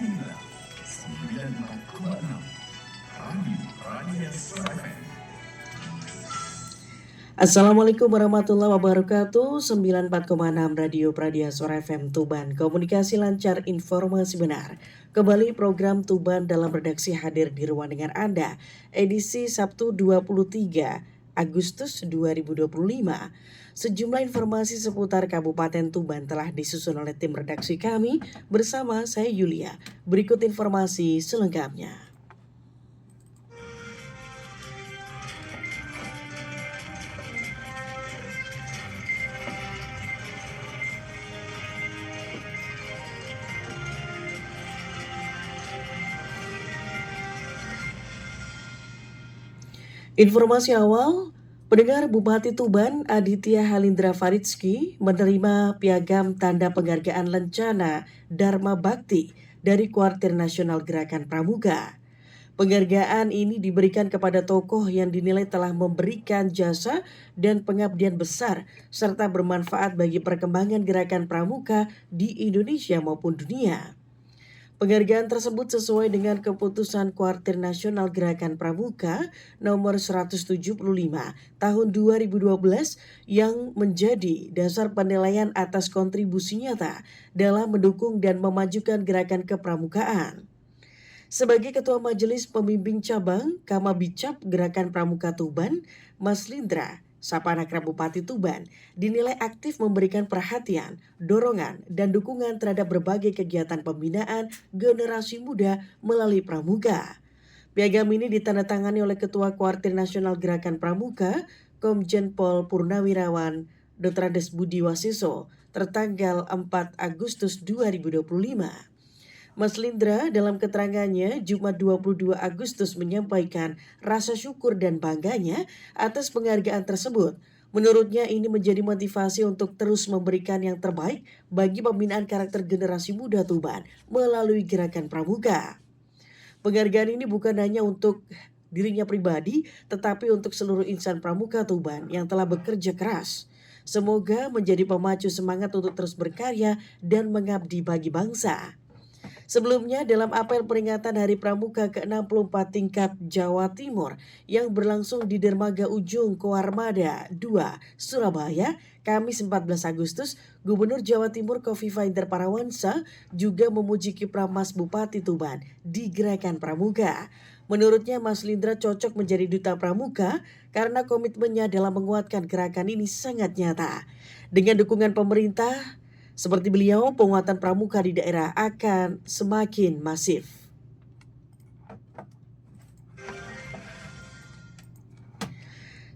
Inilah 94,6 Radio Pradia Suara FM. Assalamualaikum warahmatullahi wabarakatuh. 94,6 Radio Pradia Suara FM Tuban. Komunikasi lancar, informasi benar. Kembali program Tuban dalam redaksi hadir di ruang dengar Anda. Edisi Sabtu 23 Agustus 2025. Sejumlah informasi seputar Kabupaten Tuban telah disusun oleh tim redaksi kami bersama saya Yulia. Berikut informasi selengkapnya. Informasi awal, pendengar Bupati Tuban Aditya Halindra Faridski menerima piagam tanda penghargaan Lencana Dharma Bakti dari Kuartir Nasional Gerakan Pramuka. Penghargaan ini diberikan kepada tokoh yang dinilai telah memberikan jasa dan pengabdian besar serta bermanfaat bagi perkembangan gerakan pramuka di Indonesia maupun dunia. Penghargaan tersebut sesuai dengan keputusan Kuartir Nasional Gerakan Pramuka nomor 175 tahun 2012 yang menjadi dasar penilaian atas kontribusi nyata dalam mendukung dan memajukan gerakan kepramukaan. Sebagai Ketua Majelis Pembimbing Cabang Kamabicap Gerakan Pramuka Tuban, Mas Lindra Sapanakrab Bupati Tuban dinilai aktif memberikan perhatian, dorongan, dan dukungan terhadap berbagai kegiatan pembinaan generasi muda melalui pramuka. Piagam ini ditandatangani oleh Ketua Kuartir Nasional Gerakan Pramuka, Komjen Pol Purnawirawan Dr. Andes Budi Wasiso, tertanggal 4 Agustus 2025. Mas Lindra dalam keterangannya Jumat 22 Agustus menyampaikan rasa syukur dan bangganya atas penghargaan tersebut. Menurutnya ini menjadi motivasi untuk terus memberikan yang terbaik bagi pembinaan karakter generasi muda Tuban melalui gerakan pramuka. Penghargaan ini bukan hanya untuk dirinya pribadi, tetapi untuk seluruh insan pramuka Tuban yang telah bekerja keras. Semoga menjadi pemacu semangat untuk terus berkarya dan mengabdi bagi bangsa. Sebelumnya dalam apel peringatan Hari Pramuka ke-64 tingkat Jawa Timur yang berlangsung di Dermaga Ujung Koarmada 2, Surabaya, Kamis 14 Agustus, Gubernur Jawa Timur Kofifa Indar Parawansa juga memuji kiprah Mas Bupati Tuban di Gerakan Pramuka. Menurutnya Mas Lindra cocok menjadi duta pramuka karena komitmennya dalam menguatkan gerakan ini sangat nyata. Dengan dukungan pemerintah, seperti beliau, penguatan pramuka di daerah akan semakin masif.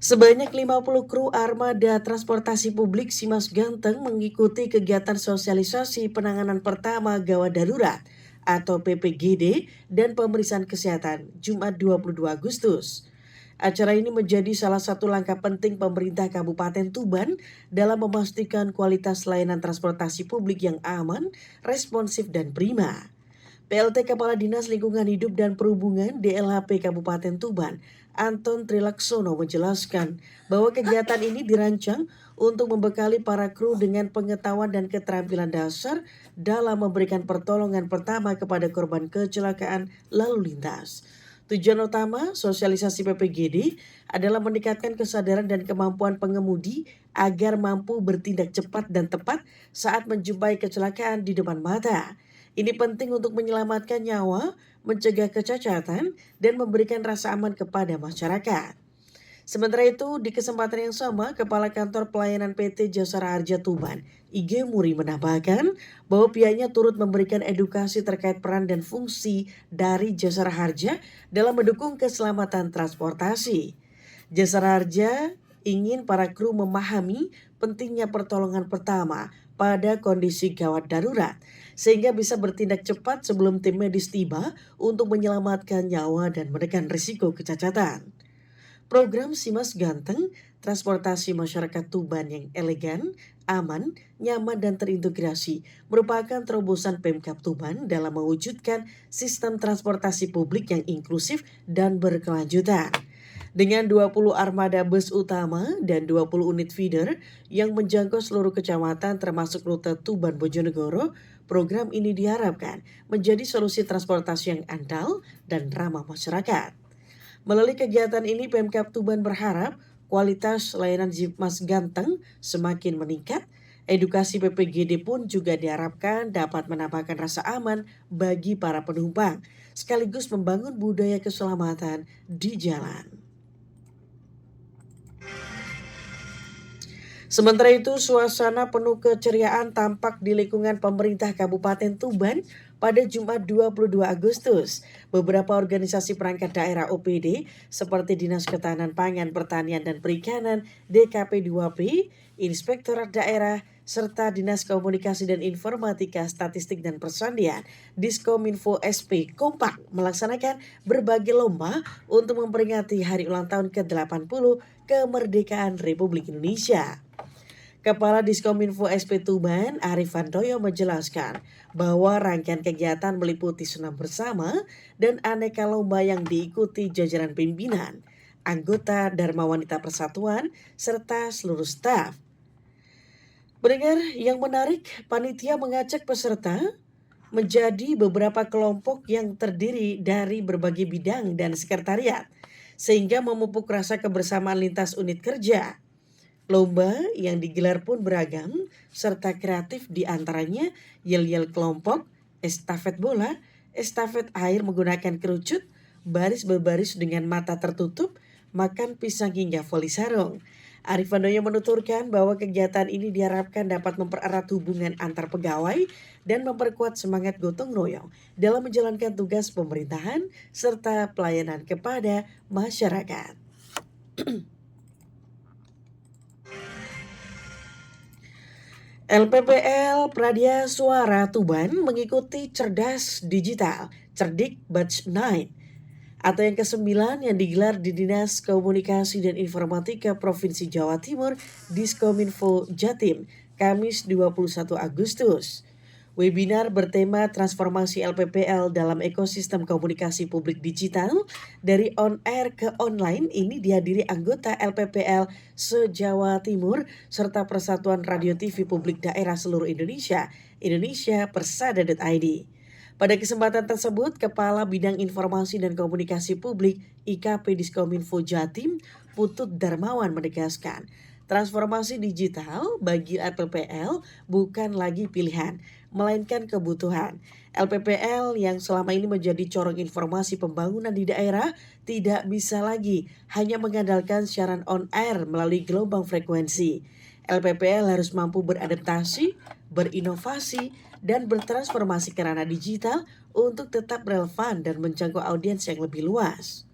Sebanyak 50 kru armada transportasi publik Simas Ganteng mengikuti kegiatan sosialisasi penanganan pertama gawat darurat atau PPGD dan pemeriksaan kesehatan Jumat 22 Agustus. Acara ini menjadi salah satu langkah penting pemerintah Kabupaten Tuban dalam memastikan kualitas layanan transportasi publik yang aman, responsif, dan prima. PLT Kepala Dinas Lingkungan Hidup dan Perhubungan DLHP Kabupaten Tuban, Anton Trilaksono menjelaskan bahwa kegiatan ini dirancang untuk membekali para kru dengan pengetahuan dan keterampilan dasar dalam memberikan pertolongan pertama kepada korban kecelakaan lalu lintas. Tujuan utama sosialisasi PPGD adalah meningkatkan kesadaran dan kemampuan pengemudi agar mampu bertindak cepat dan tepat saat menjumpai kecelakaan di depan mata. Ini penting untuk menyelamatkan nyawa, mencegah kecacatan, dan memberikan rasa aman kepada masyarakat. Sementara itu, di kesempatan yang sama, Kepala Kantor Pelayanan PT Jasara Harja Tuban, IG Muri menambahkan bahwa pihaknya turut memberikan edukasi terkait peran dan fungsi dari Jasara Harja dalam mendukung keselamatan transportasi. Jasara Harja ingin para kru memahami pentingnya pertolongan pertama pada kondisi gawat darurat, sehingga bisa bertindak cepat sebelum tim medis tiba untuk menyelamatkan nyawa dan menekan risiko kecacatan. Program Simas Ganteng, transportasi masyarakat Tuban yang elegan, aman, nyaman, dan terintegrasi merupakan terobosan Pemkab Tuban dalam mewujudkan sistem transportasi publik yang inklusif dan berkelanjutan. Dengan 20 armada bus utama dan 20 unit feeder yang menjangkau seluruh kecamatan termasuk rute Tuban Bojonegoro, program ini diharapkan menjadi solusi transportasi yang andal dan ramah masyarakat. Melalui kegiatan ini, Pemkab Tuban berharap kualitas layanan Zipmas Ganteng semakin meningkat. Edukasi PPGD pun juga diharapkan dapat menambahkan rasa aman bagi para penumpang, sekaligus membangun budaya keselamatan di jalan. Sementara itu, suasana penuh keceriaan tampak di lingkungan pemerintah Kabupaten Tuban pada Jumat 22 Agustus. Beberapa organisasi perangkat daerah OPD seperti Dinas Ketahanan Pangan, Pertanian dan Perikanan, DKP 2P, Inspektorat Daerah, serta Dinas Komunikasi dan Informatika, Statistik dan Persandian, Diskominfo SP kompak melaksanakan berbagai lomba untuk memperingati hari ulang tahun ke-80 kemerdekaan Republik Indonesia. Kepala Diskominfo SP Tuban, Arif Handoyo menjelaskan bahwa rangkaian kegiatan meliputi senam bersama dan aneka lomba yang diikuti jajaran pimpinan, anggota Dharma Wanita Persatuan, serta seluruh staf. Pendengar yang menarik, panitia mengajak peserta menjadi beberapa kelompok yang terdiri dari berbagai bidang dan sekretariat, sehingga memupuk rasa kebersamaan lintas unit kerja. Lomba yang digelar pun beragam serta kreatif, diantaranya yel-yel kelompok, estafet bola, estafet air menggunakan kerucut, baris berbaris dengan mata tertutup, makan pisang hingga voli sarung. Arif Handoyo menuturkan bahwa kegiatan ini diharapkan dapat mempererat hubungan antar pegawai dan memperkuat semangat gotong royong dalam menjalankan tugas pemerintahan serta pelayanan kepada masyarakat. LPPL Pradya Suara Tuban mengikuti Cerdas Digital, Cerdik Batch 9 atau yang ke-9 yang digelar di Dinas Komunikasi dan Informatika Provinsi Jawa Timur, Diskominfo Jatim, Kamis 21 Agustus. Webinar bertema transformasi LPPL dalam ekosistem komunikasi publik digital dari on-air ke online ini dihadiri anggota LPPL se-Jawa Timur serta Persatuan Radio TV Publik Daerah seluruh Indonesia, Indonesia Persada.id. Pada kesempatan tersebut, Kepala Bidang Informasi dan Komunikasi Publik IKP Diskominfo Jatim, Putut Darmawan menegaskan, transformasi digital bagi LPPL bukan lagi pilihan, melainkan kebutuhan. LPPL yang selama ini menjadi corong informasi pembangunan di daerah tidak bisa lagi hanya mengandalkan siaran on-air melalui gelombang frekuensi. LPPL harus mampu beradaptasi, berinovasi, dan bertransformasi ke ranah digital untuk tetap relevan dan menjangkau audiens yang lebih luas.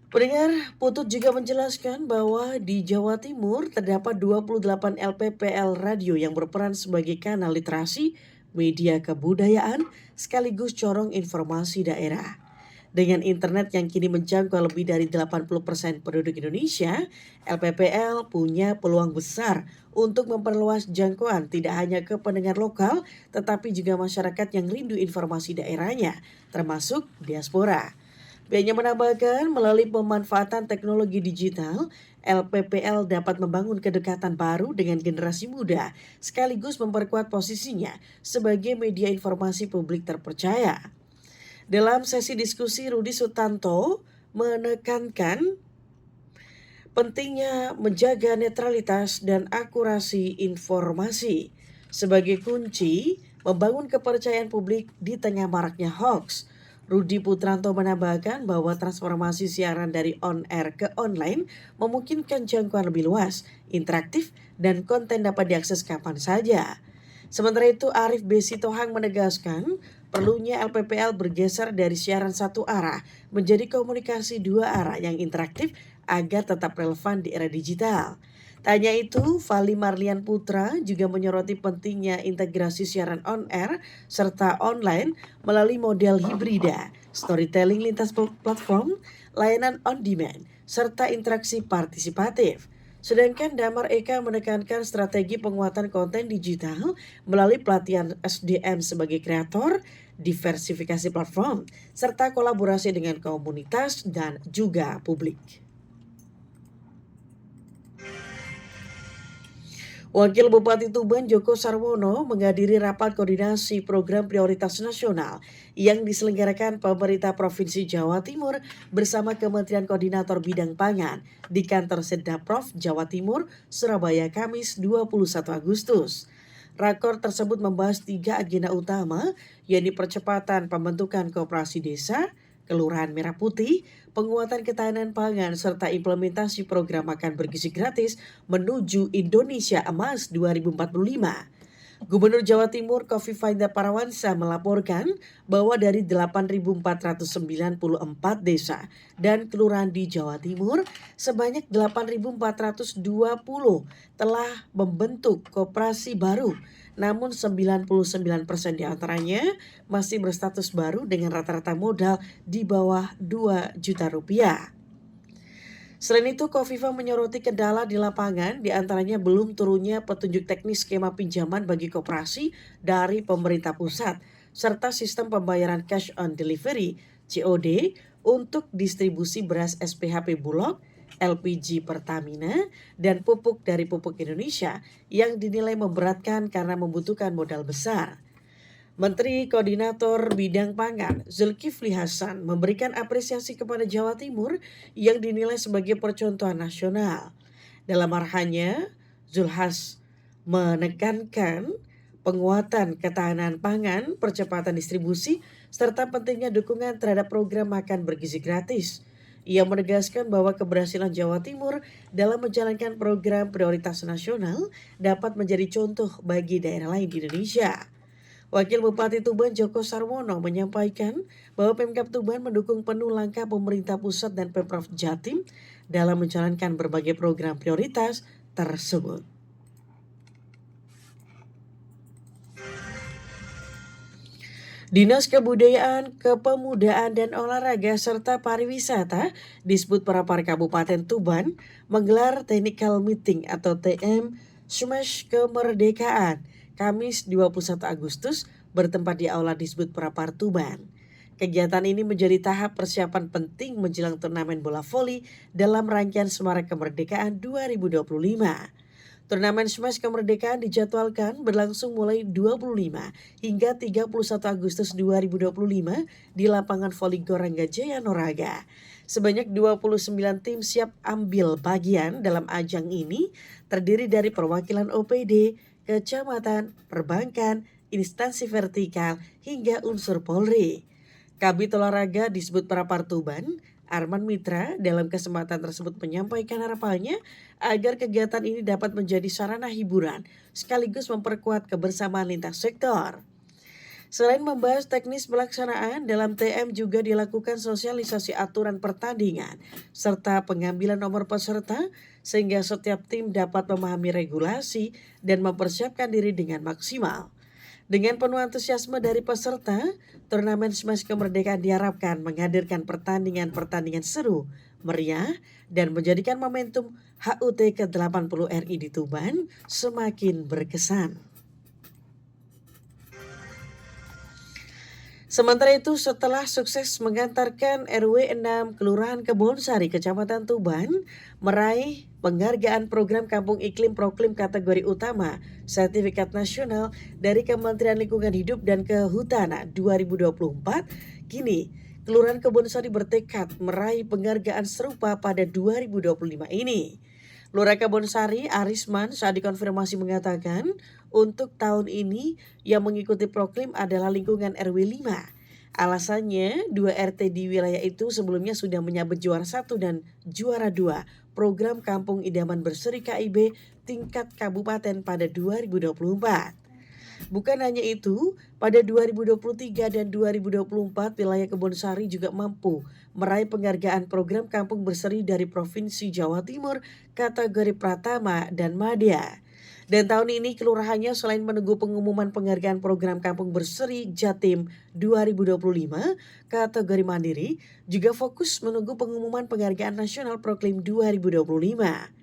Pendengar, Putut juga menjelaskan bahwa di Jawa Timur terdapat 28 LPPL radio yang berperan sebagai kanal literasi, media kebudayaan, sekaligus corong informasi daerah. Dengan internet yang kini menjangkau lebih dari 80% penduduk Indonesia, LPPL punya peluang besar untuk memperluas jangkauan tidak hanya ke pendengar lokal, tetapi juga masyarakat yang rindu informasi daerahnya, termasuk diaspora. Pihaknya menambahkan, melalui pemanfaatan teknologi digital, LPPL dapat membangun kedekatan baru dengan generasi muda, sekaligus memperkuat posisinya sebagai media informasi publik terpercaya. Dalam sesi diskusi, Rudi Sutanto menekankan pentingnya menjaga netralitas dan akurasi informasi sebagai kunci membangun kepercayaan publik di tengah maraknya hoax. Rudi Putranto menambahkan bahwa transformasi siaran dari on-air ke online memungkinkan jangkauan lebih luas, interaktif, dan konten dapat diakses kapan saja. Sementara itu, Arif B. Sitohang menegaskan perlunya LPPL bergeser dari siaran satu arah menjadi komunikasi dua arah yang interaktif agar tetap relevan di era digital. Tak hanya itu, Fali Marlian Putra juga menyoroti pentingnya integrasi siaran on-air serta online melalui model hibrida, storytelling lintas platform, layanan on-demand, serta interaksi partisipatif. Sedangkan Damar Eka menekankan strategi penguatan konten digital melalui pelatihan SDM sebagai kreator, diversifikasi platform, serta kolaborasi dengan komunitas dan juga publik. Wakil Bupati Tuban Joko Sarwono menghadiri rapat koordinasi program prioritas nasional yang diselenggarakan pemerintah Provinsi Jawa Timur bersama Kementerian Koordinator Bidang Pangan di kantor Seddaprov Jawa Timur, Surabaya, Kamis 21 Agustus. Rakor tersebut membahas 3 agenda utama, yaitu percepatan pembentukan koperasi desa, Kelurahan Merah Putih, penguatan ketahanan pangan, serta implementasi program makan bergizi gratis menuju Indonesia Emas 2045. Gubernur Jawa Timur Kofifa Indar Parawansa melaporkan bahwa dari 8.494 desa dan kelurahan di Jawa Timur, sebanyak 8.420 telah membentuk koperasi baru. Namun 99% diantaranya masih berstatus baru dengan rata-rata modal di bawah 2 juta rupiah. Selain itu, Kofifa menyoroti kendala di lapangan, diantaranya belum turunnya petunjuk teknis skema pinjaman bagi koperasi dari pemerintah pusat, serta sistem pembayaran cash on delivery (COD) untuk distribusi beras SPHP Bulog, LPG Pertamina, dan pupuk dari Pupuk Indonesia yang dinilai memberatkan karena membutuhkan modal besar. Menteri Koordinator Bidang Pangan Zulkifli Hasan memberikan apresiasi kepada Jawa Timur yang dinilai sebagai percontohan nasional. Dalam arahannya, Zulhas menekankan penguatan ketahanan pangan, percepatan distribusi, serta pentingnya dukungan terhadap program makan bergizi gratis. Ia menegaskan bahwa keberhasilan Jawa Timur dalam menjalankan program prioritas nasional dapat menjadi contoh bagi daerah lain di Indonesia. Wakil Bupati Tuban Joko Sarwono menyampaikan bahwa Pemkab Tuban mendukung penuh langkah pemerintah pusat dan Pemprov Jatim dalam menjalankan berbagai program prioritas tersebut. Dinas Kebudayaan, Kepemudaan dan Olahraga serta Pariwisata Disbud Parapar Kabupaten Tuban menggelar Technical Meeting atau TM Smash Kemerdekaan Kamis 21 Agustus bertempat di Aula Disbud Parapar Tuban. Kegiatan ini menjadi tahap persiapan penting menjelang turnamen bola voli dalam rangkaian Semarak Kemerdekaan 2025. Turnamen Smash Kemerdekaan dijadwalkan berlangsung mulai 25 hingga 31 Agustus 2025 di lapangan voli Gorangga Jaya Noraga. Sebanyak 29 tim siap ambil bagian dalam ajang ini, terdiri dari perwakilan OPD, kecamatan, perbankan, instansi vertikal, hingga unsur Polri. Kabid Olahraga Disbud Parapar Tuban, Arman Mitra, dalam kesempatan tersebut menyampaikan harapannya agar kegiatan ini dapat menjadi sarana hiburan sekaligus memperkuat kebersamaan lintas sektor. Selain membahas teknis pelaksanaan, dalam TM juga dilakukan sosialisasi aturan pertandingan serta pengambilan nomor peserta sehingga setiap tim dapat memahami regulasi dan mempersiapkan diri dengan maksimal. Dengan penuh antusiasme dari peserta, turnamen Smash Kemerdekaan diharapkan menghadirkan pertandingan-pertandingan seru, meriah, dan menjadikan momentum HUT ke-80 RI di Tuban semakin berkesan. Sementara itu, setelah sukses mengantarkan RW 6 Kelurahan Kebonsari, Kecamatan Tuban, meraih penghargaan program Kampung Iklim Proklim kategori utama Sertifikat Nasional dari Kementerian Lingkungan Hidup dan Kehutanan 2024, kini Kelurahan Kebonsari bertekad meraih penghargaan serupa pada 2025 ini. Lurah Kebonsari Arisman saat dikonfirmasi mengatakan untuk tahun ini yang mengikuti proklim adalah lingkungan RW 5. Alasannya 2 RT di wilayah itu sebelumnya sudah menyabet juara 1 dan juara 2 program Kampung Idaman Berseri KIB tingkat kabupaten pada 2024. Bukan hanya itu, pada 2023 dan 2024 wilayah Kebonsari juga mampu meraih penghargaan program Kampung Berseri dari Provinsi Jawa Timur kategori Pratama dan Madya. Dan tahun ini kelurahannya selain menunggu pengumuman penghargaan program Kampung Berseri Jatim 2025 kategori mandiri, juga fokus menunggu pengumuman penghargaan nasional Proklim 2025.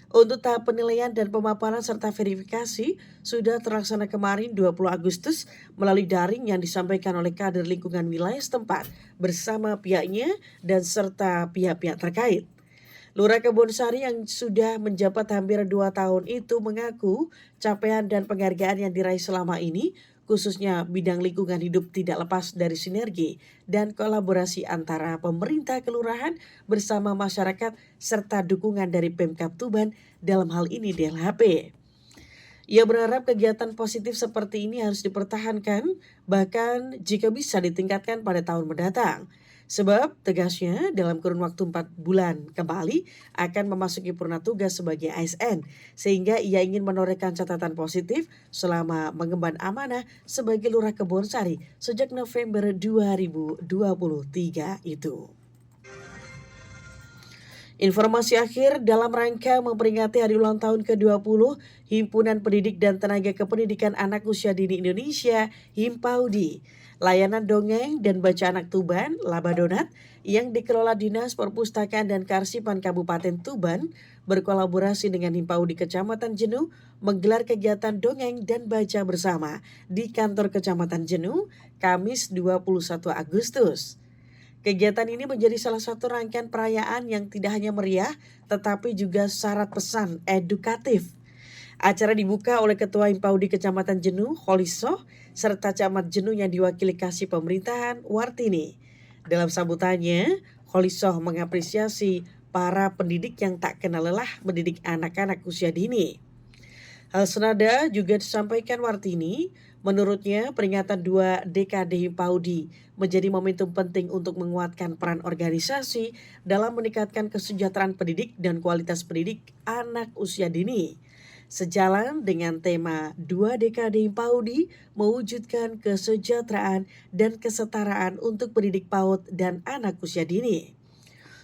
Untuk tahap penilaian dan pemaparan serta verifikasi sudah terlaksana kemarin 20 Agustus melalui daring yang disampaikan oleh kader lingkungan wilayah setempat bersama pihaknya dan serta pihak-pihak terkait. Lurah Kebonsari yang sudah menjabat hampir 2 tahun itu mengaku capaian dan penghargaan yang diraih selama ini, khususnya bidang lingkungan hidup, tidak lepas dari sinergi dan kolaborasi antara pemerintah kelurahan bersama masyarakat serta dukungan dari Pemkab Tuban, dalam hal ini DLHP. Ia berharap kegiatan positif seperti ini harus dipertahankan, bahkan jika bisa ditingkatkan pada tahun mendatang. Sebab tegasnya dalam kurun waktu 4 bulan kembali akan memasuki purna tugas sebagai ASN, sehingga ia ingin menorehkan catatan positif selama mengemban amanah sebagai Lurah Kebonsari sejak November 2023 itu. Informasi akhir dalam rangka memperingati hari ulang tahun ke-20 Himpunan Pendidik dan Tenaga Kependidikan Anak Usia Dini Indonesia, Himpaudi. Layanan dongeng dan baca anak Tuban, Labadonat, yang dikelola Dinas Perpustakaan dan Kearsipan Kabupaten Tuban, berkolaborasi dengan Himpaudi Kecamatan Jenuh, menggelar kegiatan dongeng dan baca bersama di kantor Kecamatan Jenuh, Kamis 21 Agustus. Kegiatan ini menjadi salah satu rangkaian perayaan yang tidak hanya meriah, tetapi juga syarat pesan edukatif. Acara dibuka oleh Ketua Himpaudi Kecamatan Jenuh, Kholisoh, serta Camat Jenuh yang diwakili Kasih Pemerintahan, Wartini. Dalam sambutannya, Kholisoh mengapresiasi para pendidik yang tak kenal lelah mendidik anak-anak usia dini. Hal senada juga disampaikan Wartini. Menurutnya, peringatan 2 dekade Himpaudi menjadi momentum penting untuk menguatkan peran organisasi dalam meningkatkan kesejahteraan pendidik dan kualitas pendidik anak usia dini. Sejalan dengan tema 2 dekade Himpaudi mewujudkan kesejahteraan dan kesetaraan untuk pendidik PAUD dan anak usia dini.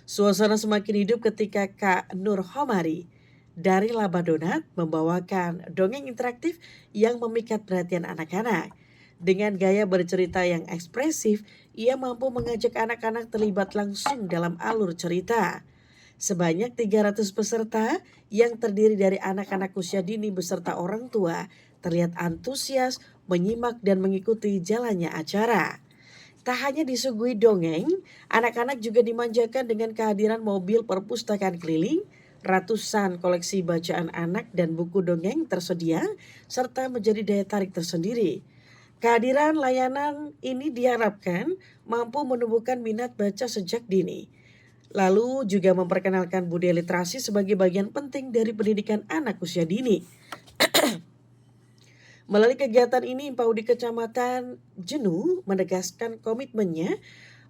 Suasana semakin hidup ketika Kak Nur Homari dari Labadonat membawakan dongeng interaktif yang memikat perhatian anak-anak. Dengan gaya bercerita yang ekspresif, ia mampu mengajak anak-anak terlibat langsung dalam alur cerita. Sebanyak 300 peserta yang terdiri dari anak-anak usia dini beserta orang tua terlihat antusias menyimak dan mengikuti jalannya acara. Tak hanya disuguhi dongeng, anak-anak juga dimanjakan dengan kehadiran mobil perpustakaan keliling, ratusan koleksi bacaan anak dan buku dongeng tersedia, serta menjadi daya tarik tersendiri. Kehadiran layanan ini diharapkan mampu menumbuhkan minat baca sejak dini. Lalu juga memperkenalkan budaya literasi sebagai bagian penting dari pendidikan anak usia dini. Melalui kegiatan ini, Himpaudi Kecamatan Jenuh menegaskan komitmennya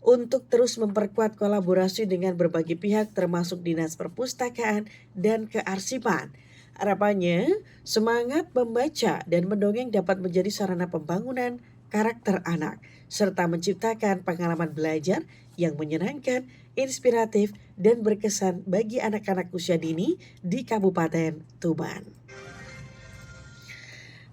untuk terus memperkuat kolaborasi dengan berbagai pihak termasuk Dinas Perpustakaan dan Kearsipan. Harapannya, semangat membaca dan mendongeng dapat menjadi sarana pembangunan karakter anak, serta menciptakan pengalaman belajar yang menyenangkan, inspiratif, dan berkesan bagi anak-anak usia dini di Kabupaten Tuban.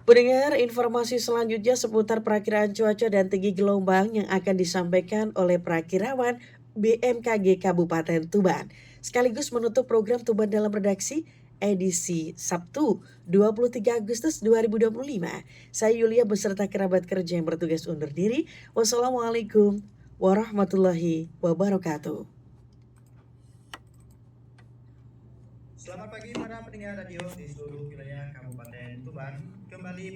Pendengar, informasi selanjutnya seputar perakiraan cuaca dan tinggi gelombang yang akan disampaikan oleh perakirawan BMKG Kabupaten Tuban. Sekaligus menutup program Tuban dalam Redaksi edisi Sabtu 23 Agustus 2025. Saya Yulia beserta kerabat kerja yang bertugas undur diri. Wassalamualaikum warahmatullahi wabarakatuh. Selamat pagi para pendengar radio di seluruh wilayah Kabupaten Tuban. Kembali